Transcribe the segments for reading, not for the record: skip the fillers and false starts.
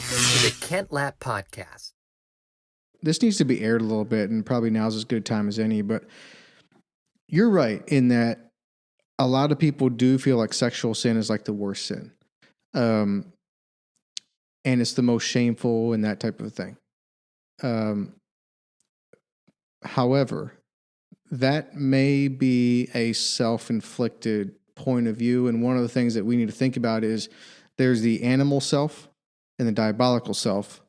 to the Kent Lapp Podcast. This needs to be aired a little bit, and probably now's as good a time as any, but you're right in that a lot of people do feel like sexual sin is like the worst sin. And it's the most shameful and that type of thing. However, that may be a self-inflicted point of view. And one of the things that we need to think about is there's the animal self and the diabolical self.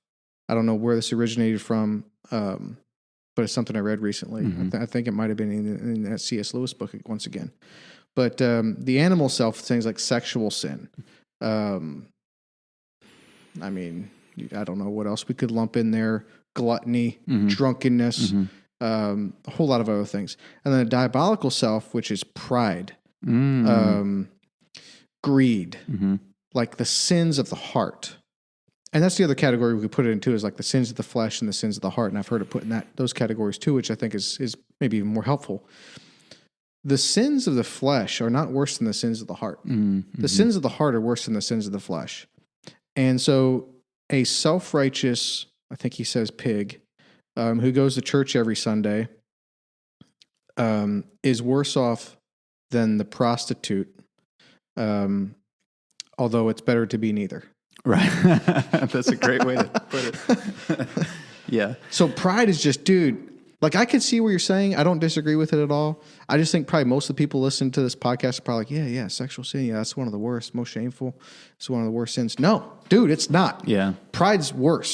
I don't know where this originated from, but it's something I read recently. Mm-hmm. I think it might have been in that C.S. Lewis book once again. But the animal self, things like sexual sin. I mean, I don't know what else we could lump in there. Gluttony, drunkenness, a whole lot of other things. And then a diabolical self, which is pride, greed, like the sins of the heart. And that's the other category we could put it into, is like the sins of the flesh and the sins of the heart. And I've heard it put in those categories too, which I think is maybe even more helpful. The sins of the flesh are not worse than the sins of the heart. The sins of the heart are worse than the sins of the flesh. And so a self-righteous, I think he says pig, who goes to church every Sunday, is worse off than the prostitute, although it's better to be neither. Right. That's a great way to put it. Yeah. So pride is just, dude, like I could see what you're saying. I don't disagree with it at all. I just think probably most of the people listening to this podcast are probably like, yeah, sexual sin. Yeah, that's one of the worst, most shameful. It's one of the worst sins. No, dude, it's not. Yeah. Pride's worse.